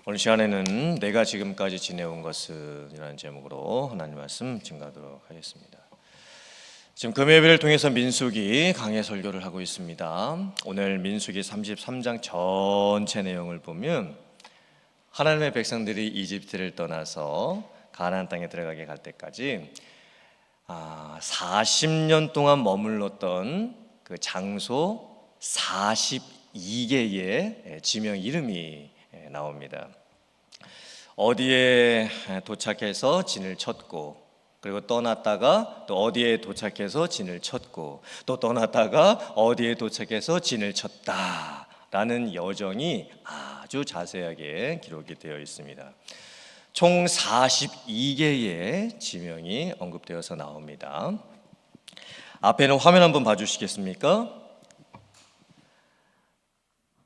오늘 시간에는 내가 지금까지 지내온 것은 이라는 제목으로 하나님 말씀 증거하도록 하겠습니다. 지금 금요일을 통해서 민수기 강해 설교를 하고 있습니다. 오늘 민수기 33장 전체 내용을 보면 하나님의 백성들이 이집트를 떠나서 가나안 땅에 들어가게 갈 때까지 40년 동안 머물렀던 그 장소 42개의 지명 이름이 나옵니다. 어디에 도착해서 진을 쳤고, 그리고 떠났다가 또 어디에 도착해서 진을 쳤고, 또 떠났다가 어디에 도착해서 진을 쳤다라는 여정이 아주 자세하게 기록이 되어 있습니다. 총 42개의 지명이 언급되어서 나옵니다. 앞에는 화면 한번 봐주시겠습니까?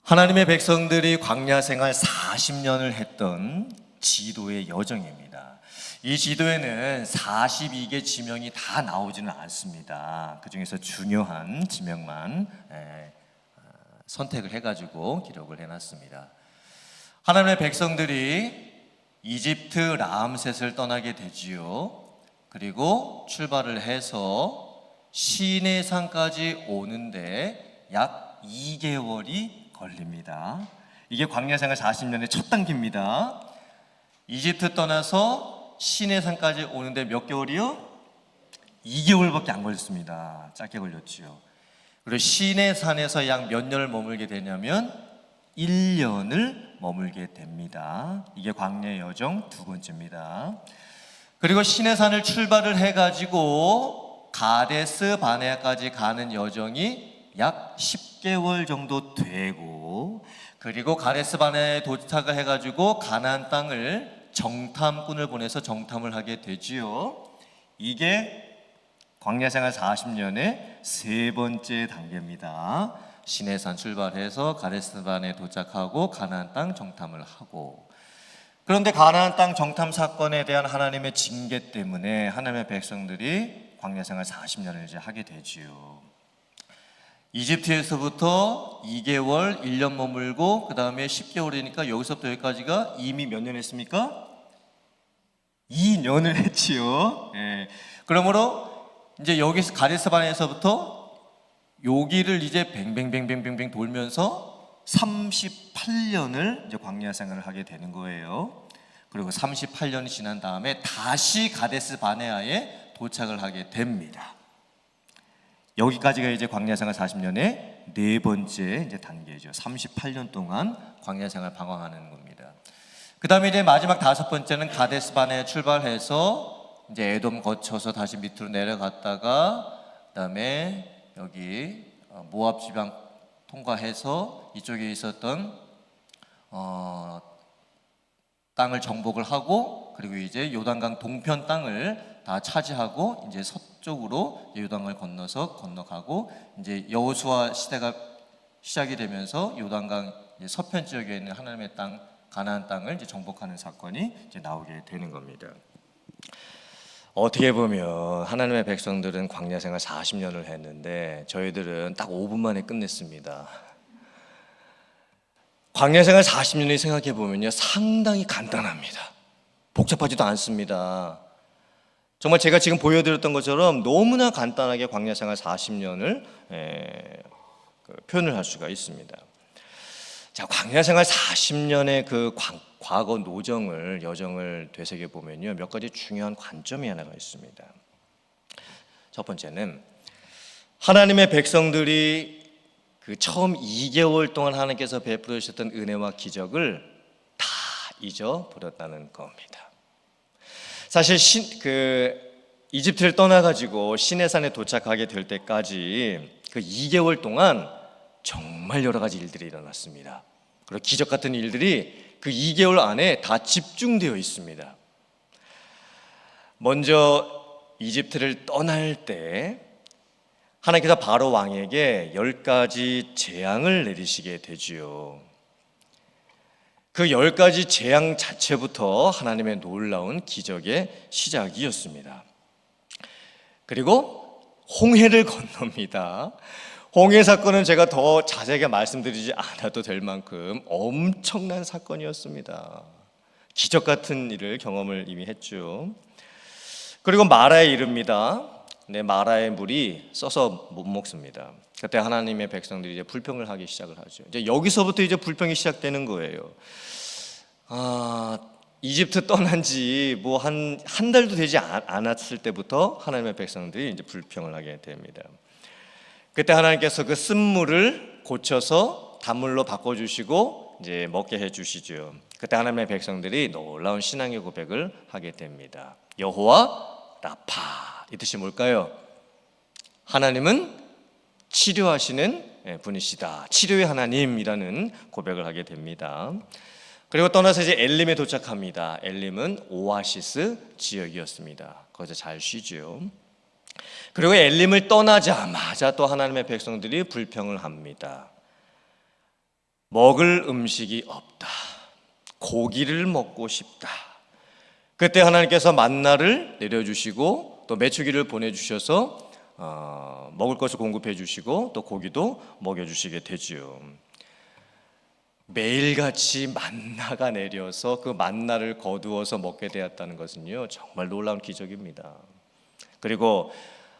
하나님의 백성들이 광야 생활 40년을 했던 지도의 여정입니다. 이 지도에는 42개 지명이 다 나오지는 않습니다. 그 중에서 중요한 지명만 선택을 해가지고 기록을 해놨습니다. 하나님의 백성들이 이집트 라암셋을 떠나게 되지요. 그리고 출발을 해서 시내산까지 오는데 약 2개월이 걸립니다. 이게 광야생활 40년의 첫 단계입니다. 이집트 떠나서 시내산까지 오는데 몇 개월이요? 2개월밖에 안 걸렸습니다. 짧게 걸렸지요. 그리고 시내산에서 약 몇 년을 머물게 되냐면 1년을 머물게 됩니다. 이게 광야의 여정 두 번째입니다. 그리고 시내산을 출발을 해가지고 가데스 바네아까지 가는 여정이 약 10개월 정도 되고, 그리고 가데스 바네아에 도착을 해가지고 가나안 땅을 정탐꾼을 보내서 정탐을 하게 되지요. 이게 광야생활 40년의 세 번째 단계입니다. 시내산 출발해서 가데스 바네아에 도착하고 가나안 땅 정탐을 하고, 그런데 가나안 땅 정탐 사건에 대한 하나님의 징계 때문에 하나님의 백성들이 광야생활 40년을 이제 하게 되지요. 이집트에서부터 2개월, 1년 머물고 그 다음에 10개월이니까 여기서부터 여기까지가 이미 몇 년 했습니까? 2년을 했지요. 그러므로 이제 여기서 가데스 바네아에서부터 여기를 이제 뱅뱅뱅뱅뱅뱅 돌면서 38년을 이제 광야 생활을 하게 되는 거예요. 그리고 38년이 지난 다음에 다시 가데스 바네아에 도착을 하게 됩니다. 여기까지가 이제 광야 생활 40년의 네 번째 이제 단계죠. 38년 동안 광야 생활 방황하는 겁니다. 그 다음에 이제 마지막 다섯 번째는 가데스 바네아 출발해서 이제 에돔 거쳐서 다시 밑으로 내려갔다가 그다음에 여기 모압 지방 통과해서 이쪽에 있었던 땅을 정복을 하고, 그리고 이제 요단강 동편 땅을 다 차지하고 이제 서쪽으로 요단강을 건너가고, 이제 여호수아 시대가 시작이 되면서 요단강 서편 지역에 있는 하나님의 땅 가나안 땅을 이제 정복하는 사건이 이제 나오게 되는 겁니다. 어떻게 보면 하나님의 백성들은 광야 생활 40년을 했는데 저희들은 딱 5분 만에 끝냈습니다. 광야 생활 40년을 생각해 보면요, 상당히 간단합니다. 복잡하지도 않습니다. 정말 제가 지금 보여드렸던 것처럼 너무나 간단하게 광야 생활 40년을 표현을 할 수가 있습니다. 자, 광야 생활 40년의 그 과거 여정을 되새겨 보면요, 몇 가지 중요한 관점이 하나가 있습니다. 첫 번째는 하나님의 백성들이 그 처음 2개월 동안 하나님께서 베풀어 주셨던 은혜와 기적을 다 잊어버렸다는 겁니다. 사실 이집트를 떠나가지고 시내산에 도착하게 될 때까지 그 2개월 동안 정말 여러 가지 일들이 일어났습니다. 그리고 기적 같은 일들이 그 2개월 안에 다 집중되어 있습니다. 먼저 이집트를 떠날 때 하나님께서 바로 왕에게 10가지 재앙을 내리시게 되지요. 그 10가지 재앙 자체부터 하나님의 놀라운 기적의 시작이었습니다. 그리고 홍해를 건넙니다. 홍해 사건은 제가 더 자세하게 말씀드리지 않아도 될 만큼 엄청난 사건이었습니다. 기적 같은 일을 경험을 이미 했죠. 그리고 마라에 이릅니다. 네, 마라의 물이 써서 못 먹습니다. 그때 하나님의 백성들이 이제 불평을 하기 시작을 하죠. 이제 여기서부터 이제 불평이 시작되는 거예요. 이집트 떠난 지 뭐 한 달도 되지 않았을 때부터 하나님의 백성들이 이제 불평을 하게 됩니다. 그때 하나님께서 그 쓴물을 고쳐서 단물로 바꿔주시고 이제 먹게 해주시죠. 그때 하나님의 백성들이 놀라운 신앙의 고백을 하게 됩니다. 여호와 라파, 이 뜻이 뭘까요? 하나님은 치료하시는 분이시다. 치료의 하나님이라는 고백을 하게 됩니다. 그리고 떠나서 이제 엘림에 도착합니다. 엘림은 오아시스 지역이었습니다. 거기서 잘 쉬죠. 그리고 엘림을 떠나자마자 또 하나님의 백성들이 불평을 합니다. 먹을 음식이 없다. 고기를 먹고 싶다. 그때 하나님께서 만나를 내려주시고 또 메추기를 보내주셔서 먹을 것을 공급해 주시고 또 고기도 먹여주시게 되지요. 매일같이 만나가 내려서 그 만나를 거두어서 먹게 되었다는 것은요, 정말 놀라운 기적입니다. 그리고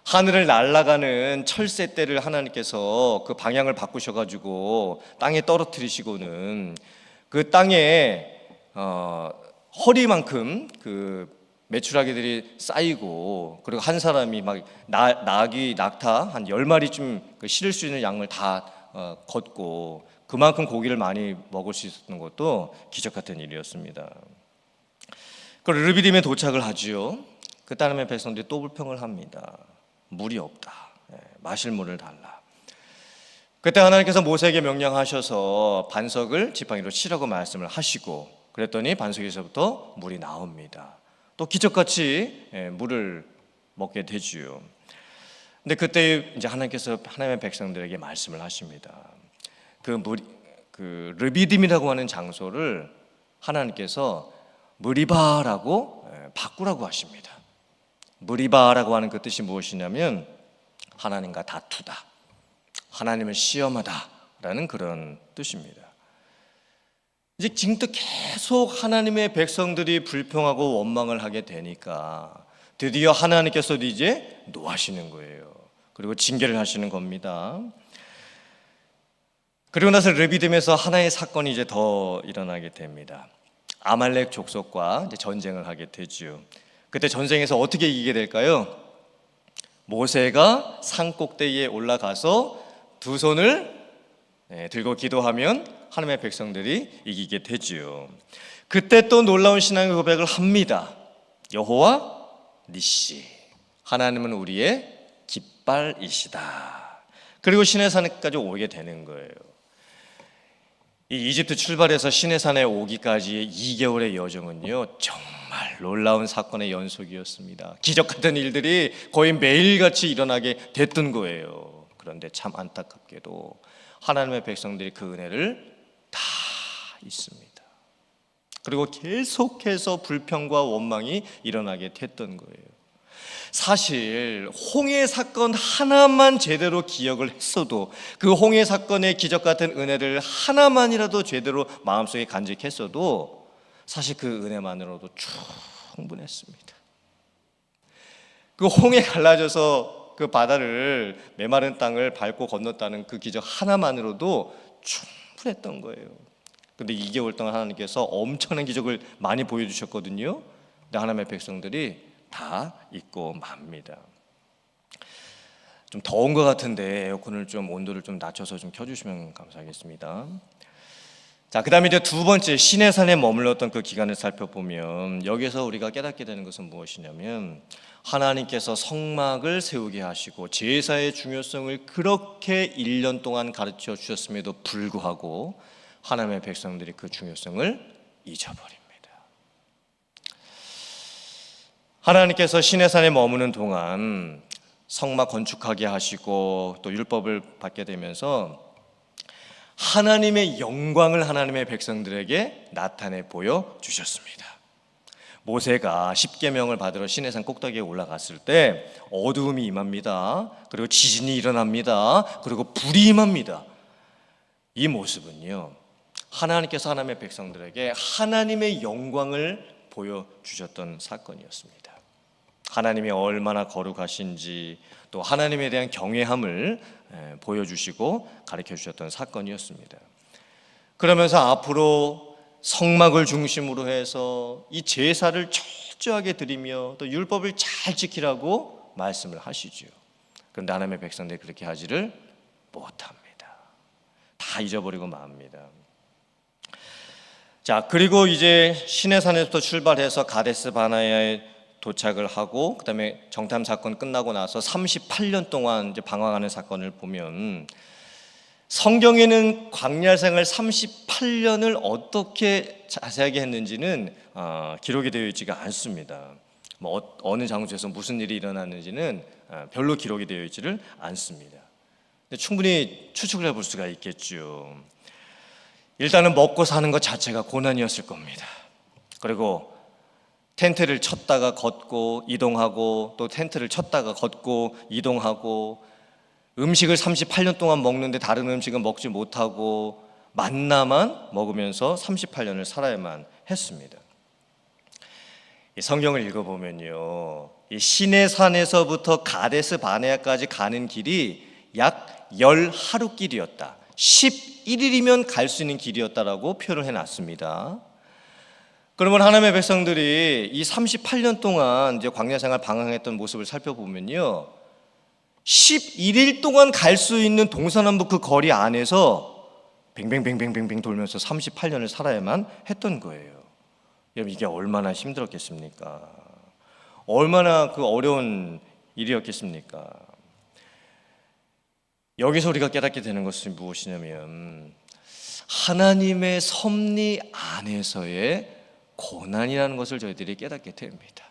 하늘을 날아가는 철새떼를 하나님께서 그 방향을 바꾸셔가지고 땅에 떨어뜨리시고는 그 땅에 허리만큼 그 메추라기들이 쌓이고, 그리고 한 사람이 막 낙타 한 10마리쯤 실을 수 있는 양을 다 걷고 그만큼 고기를 많이 먹을 수 있었던 것도 기적 같은 일이었습니다. 그리고 르비딤에 도착을 하지요. 그 하나님의 백성들이 또 불평을 합니다. 물이 없다. 마실 물을 달라. 그때 하나님께서 모세에게 명령하셔서 반석을 지팡이로 치라고 말씀을 하시고, 그랬더니 반석에서부터 물이 나옵니다. 또 기적같이 물을 먹게 되지요. 근데 그때 이제 하나님께서 하나님의 백성들에게 말씀을 하십니다. 그 르비딤이라고 하는 장소를 하나님께서 무리바라고 바꾸라고 하십니다. 무리바라고 하는 그 뜻이 무엇이냐면 하나님과 다투다, 하나님을 시험하다라는 그런 뜻입니다. 이제 지금도 계속 하나님의 백성들이 불평하고 원망을 하게 되니까 드디어 하나님께서도 이제 노하시는 거예요. 그리고 징계를 하시는 겁니다. 그리고 나서 르비딤에서 하나의 사건이 이제 더 일어나게 됩니다. 아말렉 족속과 이제 전쟁을 하게 되지요. 그때 전쟁에서 어떻게 이기게 될까요? 모세가 산 꼭대기에 올라가서 두 손을 들고 기도하면 하나님의 백성들이 이기게 되지요. 그때 또 놀라운 신앙의 고백을 합니다. 여호와 니시, 하나님은 우리의 깃발이시다. 그리고 시내산까지 오게 되는 거예요. 이 이집트 출발해서 시내산에 오기까지의 2개월의 여정은요, 정말 놀라운 사건의 연속이었습니다. 기적 같은 일들이 거의 매일같이 일어나게 됐던 거예요. 그런데 참 안타깝게도 하나님의 백성들이 그 은혜를 다 잊습니다. 그리고 계속해서 불평과 원망이 일어나게 됐던 거예요. 사실 홍해 사건 하나만 제대로 기억을 했어도, 그 홍해 사건의 기적 같은 은혜를 하나만이라도 제대로 마음속에 간직했어도 사실 그 은혜만으로도 충분했습니다. 그 홍해 갈라져서 그 바다를, 메마른 땅을 밟고 건넜다는 그 기적 하나만으로도 충분했던 거예요. 근데 2개월 동안 하나님께서 엄청난 기적을 많이 보여주셨거든요. 근데 하나님의 백성들이 다 잊고 맙니다. 좀 더운 것 같은데 에어컨을 좀 온도를 좀 낮춰서 좀 켜주시면 감사하겠습니다. 자, 그 다음에 이제 두 번째, 시내산에 머물렀던 그 기간을 살펴보면 여기서 우리가 깨닫게 되는 것은 무엇이냐면, 하나님께서 성막을 세우게 하시고 제사의 중요성을 그렇게 1년 동안 가르쳐 주셨음에도 불구하고 하나님의 백성들이 그 중요성을 잊어버립니다. 하나님께서 시내산에 머무는 동안 성막 건축하게 하시고 또 율법을 받게 되면서 하나님의 영광을 하나님의 백성들에게 나타내 보여주셨습니다. 모세가 십계명을 받으러 시내산 꼭대기에 올라갔을 때 어두움이 임합니다. 그리고 지진이 일어납니다. 그리고 불이 임합니다. 이 모습은요, 하나님께서 하나님의 백성들에게 하나님의 영광을 보여주셨던 사건이었습니다. 하나님이 얼마나 거룩하신지 또 하나님에 대한 경외함을 보여주시고 가르쳐 주셨던 사건이었습니다. 그러면서 앞으로 성막을 중심으로 해서 이 제사를 철저하게 드리며 또 율법을 잘 지키라고 말씀을 하시죠. 그런데 하나님의 백성들이 그렇게 하지를 못합니다. 다 잊어버리고 맙니다. 자, 그리고 이제 시내산에서부터 출발해서 가데스 바네아에 도착을 하고 그다음에 정탐 사건 끝나고 나서 38년 동안 이제 방황하는 사건을 보면 성경에는 광야 생활 38년을 어떻게 자세하게 했는지는 기록이 되어 있지가 않습니다. 뭐 어느 장소에서 무슨 일이 일어났는지는 별로 기록이 되어 있지를 않습니다. 근데 충분히 추측을 해볼 수가 있겠죠. 일단은 먹고 사는 것 자체가 고난이었을 겁니다. 그리고 텐트를 쳤다가 걷고 이동하고 또 텐트를 쳤다가 걷고 이동하고 음식을 38년 동안 먹는데 다른 음식은 먹지 못하고 만나만 먹으면서 38년을 살아야만 했습니다. 이 성경을 읽어보면요, 이 시내산에서부터 가데스 바네아까지 가는 길이 약 10하루 길이었다. 11일이면 갈 수 있는 길이었다라고 표현을 해놨습니다. 그러면 하나님의 백성들이 이 38년 동안 이제 광야 생활 방황했던 모습을 살펴보면요, 11일 동안 갈 수 있는 동서남북 그 거리 안에서 뱅뱅뱅뱅뱅뱅 돌면서 38년을 살아야만 했던 거예요. 여러분, 이게 얼마나 힘들었겠습니까? 얼마나 그 어려운 일이었겠습니까? 여기서 우리가 깨닫게 되는 것은 무엇이냐면 하나님의 섭리 안에서의 고난이라는 것을 저희들이 깨닫게 됩니다.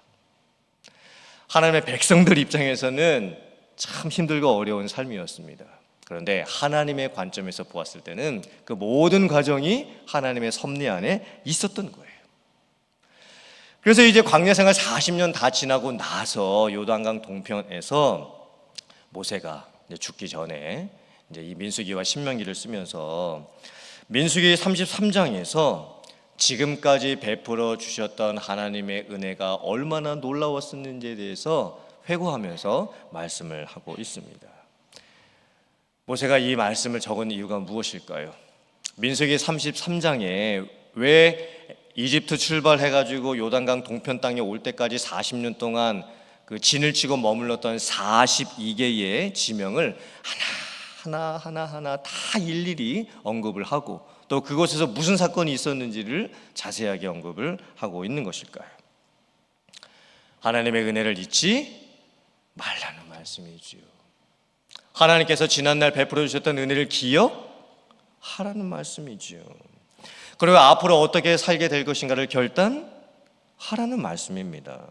하나님의 백성들 입장에서는 참 힘들고 어려운 삶이었습니다. 그런데 하나님의 관점에서 보았을 때는 그 모든 과정이 하나님의 섭리 안에 있었던 거예요. 그래서 이제 광야 생활 40년 다 지나고 나서 요단강 동편에서 모세가 이제 죽기 전에 이제 이 민수기와 신명기를 쓰면서 민수기 33장에서 지금까지 베풀어 주셨던 하나님의 은혜가 얼마나 놀라웠었는지에 대해서 회고하면서 말씀을 하고 있습니다. 모세가 이 말씀을 적은 이유가 무엇일까요? 민수기 33장에 왜 이집트 출발해가지고 요단강 동편 땅에 올 때까지 40년 동안 그 진을 치고 머물렀던 42개의 지명을 하나하나 다 일일이 언급을 하고 또 그곳에서 무슨 사건이 있었는지를 자세하게 언급을 하고 있는 것일까요? 하나님의 은혜를 잊지 말라는 말씀이지요. 하나님께서 지난날 베풀어 주셨던 은혜를 기억하라는 말씀이지요. 그리고 앞으로 어떻게 살게 될 것인가를 결단하라는 말씀입니다.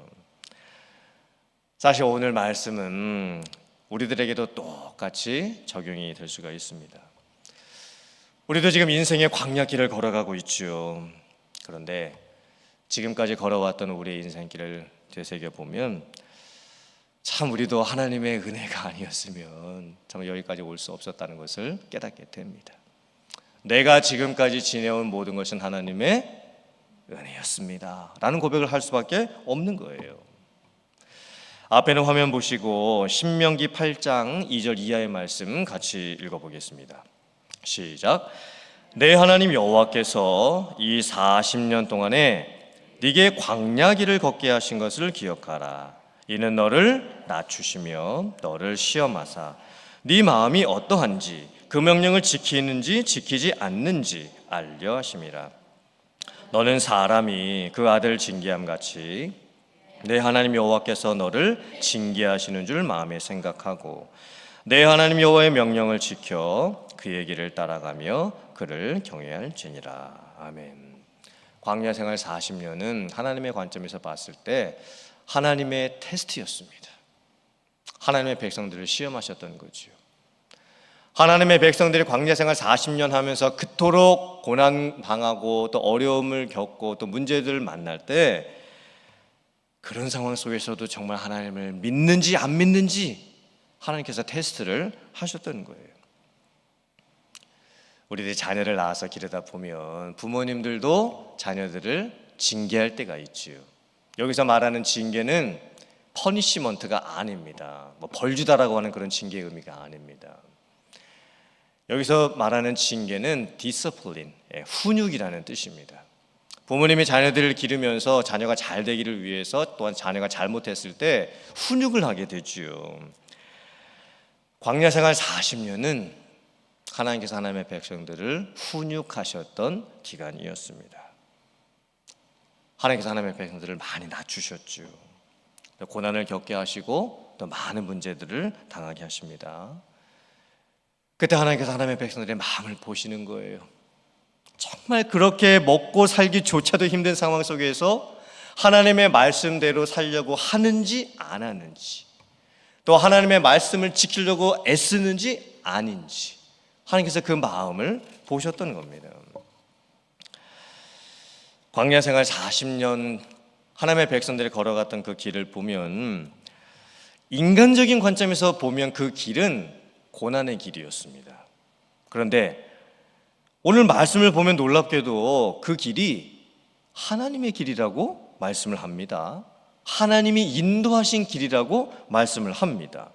사실 오늘 말씀은 우리들에게도 똑같이 적용이 될 수가 있습니다. 우리도 지금 인생의 광야길을 걸어가고 있죠. 그런데 지금까지 걸어왔던 우리의 인생길을 되새겨보면 참 우리도 하나님의 은혜가 아니었으면 정말 여기까지 올 수 없었다는 것을 깨닫게 됩니다. 내가 지금까지 지내온 모든 것은 하나님의 은혜였습니다 라는 고백을 할 수밖에 없는 거예요. 앞에는 화면 보시고 신명기 8장 2절 이하의 말씀 같이 읽어보겠습니다. 시작. 내 하나님 여호와께서 이 40년 동안에 네게 광야길을 걷게 하신 것을 기억하라. 이는 너를 낮추시며 너를 시험하사 네 마음이 어떠한지 그 명령을 지키는지 지키지 않는지 알려 하심이라. 너는 사람이 그 아들 징계함 같이 내 하나님 여호와께서 너를 징계하시는 줄 마음에 생각하고 내 하나님 여호와의 명령을 지켜 그의 길을 따라가며 그를 경외할지니라. 아멘. 광야 생활 40년은 하나님의 관점에서 봤을 때 하나님의 테스트였습니다. 하나님의 백성들을 시험하셨던 거죠. 하나님의 백성들이 광야 생활 40년 하면서 그토록 고난 당하고 또 어려움을 겪고 또 문제들을 만날 때 그런 상황 속에서도 정말 하나님을 믿는지 안 믿는지 하나님께서 테스트를 하셨던 거예요. 우리들이 자녀를 낳아서 기르다 보면 부모님들도 자녀들을 징계할 때가 있지요. 여기서 말하는 징계는 퍼니시먼트가 아닙니다. 벌 주다라고 하는 그런 징계의 의미가 아닙니다. 여기서 말하는 징계는 디스플린, 훈육이라는 뜻입니다. 부모님이 자녀들을 기르면서 자녀가 잘 되기를 위해서 또한 자녀가 잘못했을 때 훈육을 하게 되지요. 광야 생활 40년은 하나님께서 하나님의 백성들을 훈육하셨던 기간이었습니다. 하나님께서 하나님의 백성들을 많이 낮추셨죠. 고난을 겪게 하시고 또 많은 문제들을 당하게 하십니다. 그때 하나님께서 하나님의 백성들의 마음을 보시는 거예요. 정말 그렇게 먹고 살기조차도 힘든 상황 속에서 하나님의 말씀대로 살려고 하는지 안 하는지, 또 하나님의 말씀을 지키려고 애쓰는지 아닌지 하나님께서 그 마음을 보셨던 겁니다. 광야 생활 40년 하나님의 백성들이 걸어갔던 그 길을 보면 인간적인 관점에서 보면 그 길은 고난의 길이었습니다. 그런데 오늘 말씀을 보면 놀랍게도 그 길이 하나님의 길이라고 말씀을 합니다. 하나님이 인도하신 길이라고 말씀을 합니다.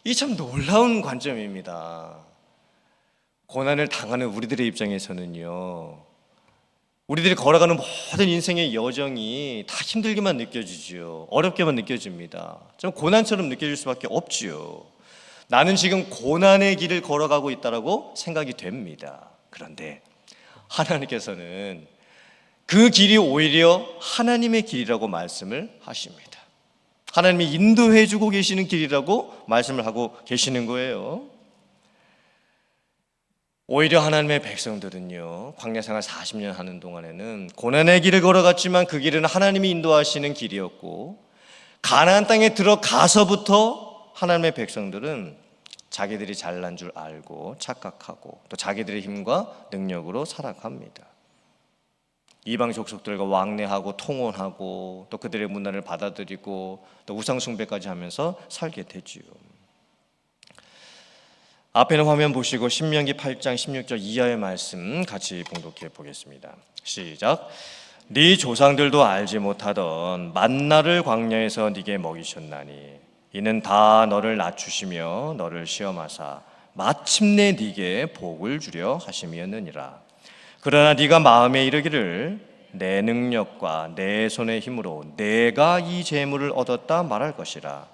이 참 놀라운 관점입니다. 고난을 당하는 우리들의 입장에서는요, 우리들이 걸어가는 모든 인생의 여정이 다 힘들게만 느껴지지요. 어렵게만 느껴집니다. 좀 고난처럼 느껴질 수밖에 없지요. 나는 지금 고난의 길을 걸어가고 있다라고 생각이 됩니다. 그런데 하나님께서는 그 길이 오히려 하나님의 길이라고 말씀을 하십니다. 하나님이 인도해 주고 계시는 길이라고 말씀을 하고 계시는 거예요. 오히려 하나님의 백성들은요, 광야 생활 40년 하는 동안에는 고난의 길을 걸어갔지만 그 길은 하나님이 인도하시는 길이었고, 가나안 땅에 들어가서부터 하나님의 백성들은 자기들이 잘난 줄 알고 착각하고 또 자기들의 힘과 능력으로 살아갑니다. 이방 족속들과 왕래하고 통혼하고 또 그들의 문화를 받아들이고 또 우상 숭배까지 하면서 살게 되지요. 앞에는 화면 보시고 신명기 8장 16절 이하의 말씀 같이 봉독해 보겠습니다. 시작. 네 조상들도 알지 못하던 만나를 광야에서 네게 먹이셨나니 이는 다 너를 낮추시며 너를 시험하사 마침내 네게 복을 주려 하심이었느니라. 그러나 네가 마음에 이르기를 내 능력과 내 손의 힘으로 내가 이 재물을 얻었다 말할 것이라.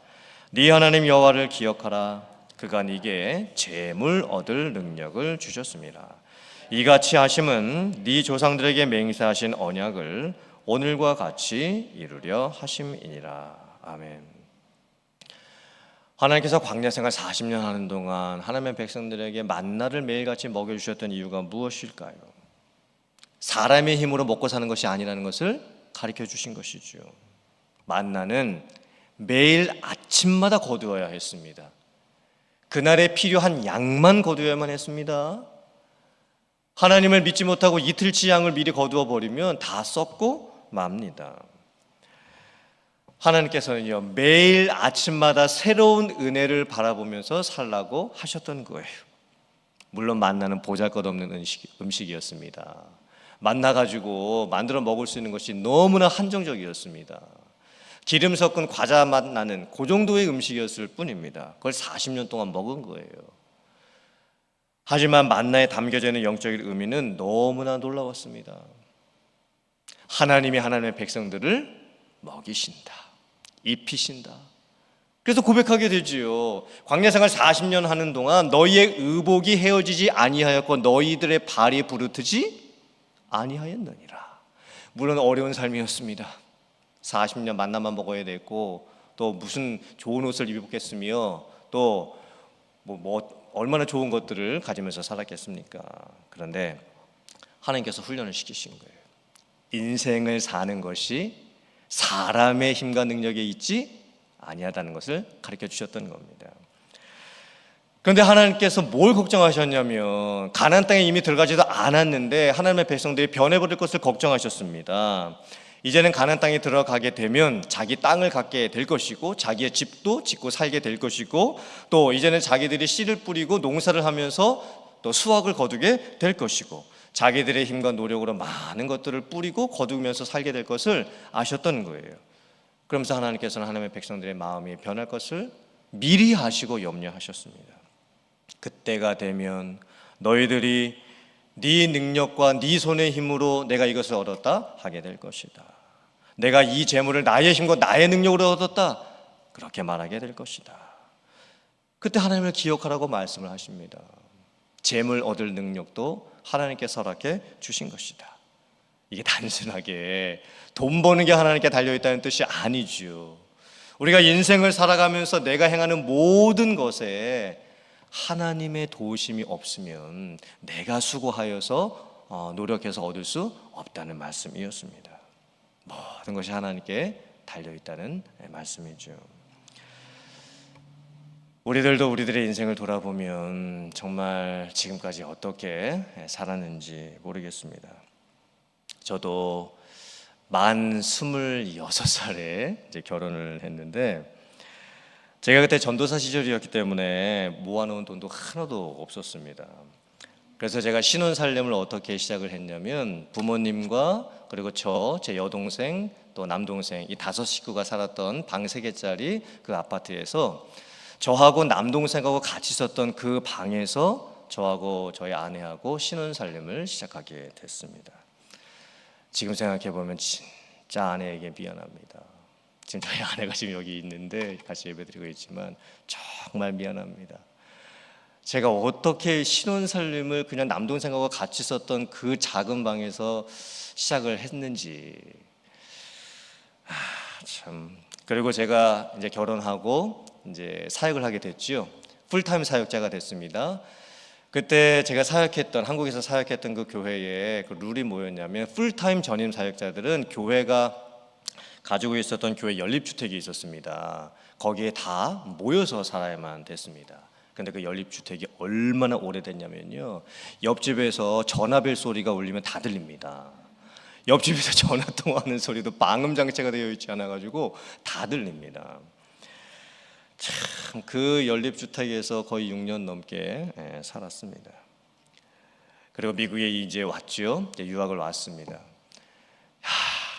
네 하나님 여호와를 기억하라. 그가 네게 재물 얻을 능력을 주셨습니다. 이같이 하심은 네 조상들에게 맹세하신 언약을 오늘과 같이 이루려 하심이니라. 아멘. 하나님께서 광야 생활 40년 하는 동안 하나님의 백성들에게 만나를 매일같이 먹여주셨던 이유가 무엇일까요? 사람의 힘으로 먹고 사는 것이 아니라는 것을 가르쳐 주신 것이죠. 만나는 매일 아침마다 거두어야 했습니다. 그날에 필요한 양만 거두어야만 했습니다. 하나님을 믿지 못하고 이틀치 양을 미리 거두어 버리면 다 썩고 맙니다. 하나님께서는요, 매일 아침마다 새로운 은혜를 바라보면서 살라고 하셨던 거예요. 물론 만나는 보잘것없는 음식이었습니다. 만나 가지고 만들어 먹을 수 있는 것이 너무나 한정적이었습니다. 기름 섞은 과자 맛 나는 그 정도의 음식이었을 뿐입니다. 그걸 40년 동안 먹은 거예요. 하지만 만나에 담겨져 있는 영적인 의미는 너무나 놀라웠습니다. 하나님이 하나님의 백성들을 먹이신다, 입히신다. 그래서 고백하게 되지요. 광야 생활 40년 하는 동안 너희의 의복이 헤어지지 아니하였고 너희들의 발이 부르트지 아니하였느니라. 물론 어려운 삶이었습니다. 40년 만나만 먹어야 됐고 또 무슨 좋은 옷을 입었겠으며 또 얼마나 좋은 것들을 가지면서 살았겠습니까? 그런데 하나님께서 훈련을 시키신 거예요. 인생을 사는 것이 사람의 힘과 능력에 있지 아니하다는 것을 가르쳐 주셨던 겁니다. 그런데 하나님께서 뭘 걱정하셨냐면 가나안 땅에 이미 들어가지도 않았는데 하나님의 백성들이 변해버릴 것을 걱정하셨습니다. 이제는 가나안 땅에 들어가게 되면 자기 땅을 갖게 될 것이고 자기의 집도 짓고 살게 될 것이고 또 이제는 자기들이 씨를 뿌리고 농사를 하면서 또 수확을 거두게 될 것이고 자기들의 힘과 노력으로 많은 것들을 뿌리고 거두면서 살게 될 것을 아셨던 거예요. 그러면서 하나님께서는 하나님의 백성들의 마음이 변할 것을 미리 아시고 염려하셨습니다. 그때가 되면 너희들이 네 능력과 네 손의 힘으로 내가 이것을 얻었다 하게 될 것이다. 내가 이 재물을 나의 힘과 나의 능력으로 얻었다 그렇게 말하게 될 것이다. 그때 하나님을 기억하라고 말씀을 하십니다. 재물 얻을 능력도 하나님께서 허락해 주신 것이다. 이게 단순하게 돈 버는 게 하나님께 달려있다는 뜻이 아니죠. 우리가 인생을 살아가면서 내가 행하는 모든 것에 하나님의 도우심이 없으면 내가 수고하여서 노력해서 얻을 수 없다는 말씀이었습니다. 모든 것이 하나님께 달려있다는 말씀이죠. 우리들도 우리들의 인생을 돌아보면 정말 지금까지 어떻게 살았는지 모르겠습니다. 저도 만 26살에 이제 결혼을 했는데 제가 그때 전도사 시절이었기 때문에 모아놓은 돈도 하나도 없었습니다. 그래서 제가 신혼 살림을 어떻게 시작을 했냐면 부모님과 그리고 제 여동생 또 남동생 이 5식구가 살았던 방 3개짜리 그 아파트에서 저하고 남동생하고 같이 있었던 그 방에서 저하고 저희 아내하고 신혼 살림을 시작하게 됐습니다. 지금 생각해 보면 진짜 아내에게 미안합니다. 지금 저희 아내가 지금 여기 있는데 같이 예배드리고 있지만 정말 미안합니다. 제가 어떻게 신혼살림을 그냥 남동생하고 같이 썼던 그 작은 방에서 시작을 했는지 참. 그리고 제가 이제 결혼하고 이제 사역을 하게 됐죠. 풀타임 사역자가 됐습니다. 그때 제가 한국에서 사역했던 그 교회에 그 룰이 뭐였냐면 풀타임 전임 사역자들은 교회가 가지고 있었던 교회 연립주택이 있었습니다. 거기에 다 모여서 살아야만 됐습니다. 근데 그 연립주택이 얼마나 오래됐냐면요, 옆집에서 전화벨 소리가 울리면 다 들립니다. 옆집에서 전화 통화하는 소리도 방음 장치가 되어 있지 않아 가지고 다 들립니다. 참 그 연립주택에서 거의 6년 넘게 살았습니다. 그리고 미국에 이제 왔죠. 유학을 왔습니다.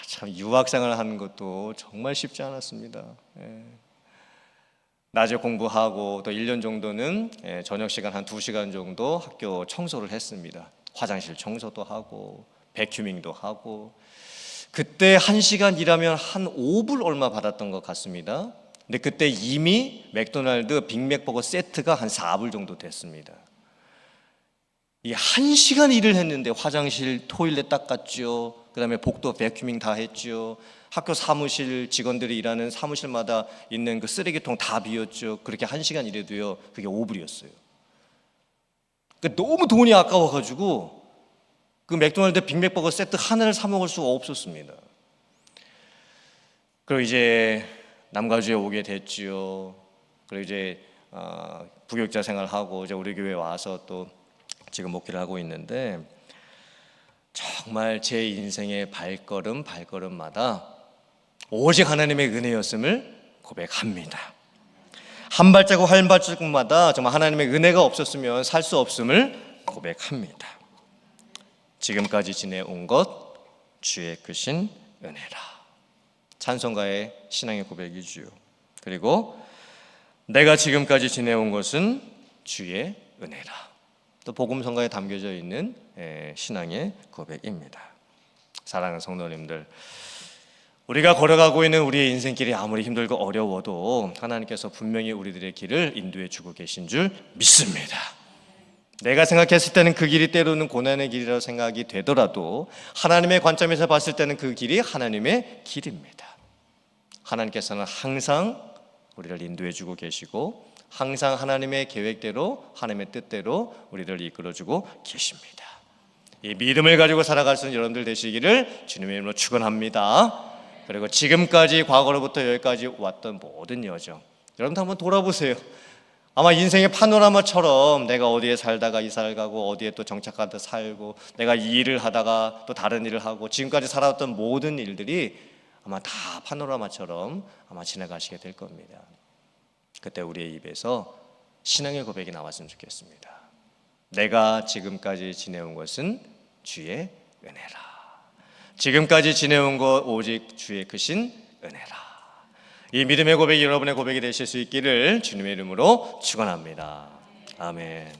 참 유학생활을 하는 것도 정말 쉽지 않았습니다. 낮에 공부하고 또 1년 정도는 저녁 시간 한 2시간 정도 학교 청소를 했습니다. 화장실 청소도 하고 베큐밍도 하고. 그때 1시간 일하면 한 5불 얼마 받았던 것 같습니다. 근데 그때 이미 맥도날드 빅맥버거 세트가 한 4불 정도 됐습니다. 이 1시간 일을 했는데 화장실, 토일렛 닦았죠. 그 다음에 복도 베큐밍 다 했죠. 학교 사무실 직원들이 일하는 사무실마다 있는 그 쓰레기통 다 비웠죠. 그렇게 1시간 일해도요, 그게 5불이었어요. 그러니까 너무 돈이 아까워가지고 그 맥도날드 빅맥버거 세트 하나를 사 먹을 수가 없었습니다. 그리고 이제 남가주에 오게 됐죠. 그리고 이제 부교육자 생활하고 이제 우리 교회 와서 또 지금 목회를 하고 있는데 정말 제 인생의 발걸음마다 오직 하나님의 은혜였음을 고백합니다. 한 발자국마다 정말 하나님의 은혜가 없었으면 살 수 없음을 고백합니다. 지금까지 지내온 것 주의 크신 은혜라. 찬송가의 신앙의 고백이지요. 그리고 내가 지금까지 지내온 것은 주의 은혜라. 또 복음성가에 담겨져 있는 신앙의 고백입니다. 사랑하는 성도님들, 우리가 걸어가고 있는 우리의 인생길이 아무리 힘들고 어려워도 하나님께서 분명히 우리들의 길을 인도해 주고 계신 줄 믿습니다. 내가 생각했을 때는 그 길이 때로는 고난의 길이라고 생각이 되더라도 하나님의 관점에서 봤을 때는 그 길이 하나님의 길입니다. 하나님께서는 항상 우리를 인도해 주고 계시고 항상 하나님의 계획대로 하나님의 뜻대로 우리를 이끌어주고 계십니다. 이 믿음을 가지고 살아갈 수 있는 여러분들 되시기를 주님의 이름으로 축원합니다. 그리고 지금까지 과거로부터 여기까지 왔던 모든 여정, 여러분도 한번 돌아보세요. 아마 인생의 파노라마처럼 내가 어디에 살다가 이사를 가고 어디에 또 정착하다 살고 내가 이 일을 하다가 또 다른 일을 하고 지금까지 살아왔던 모든 일들이 아마 다 파노라마처럼 아마 지나가시게 될 겁니다. 그때 우리의 입에서 신앙의 고백이 나왔으면 좋겠습니다. 내가 지금까지 지내온 것은 주의 은혜라. 지금까지 지내온 것 오직 주의 크신 은혜라. 이 믿음의 고백이 여러분의 고백이 되실 수 있기를 주님의 이름으로 축원합니다. 아멘.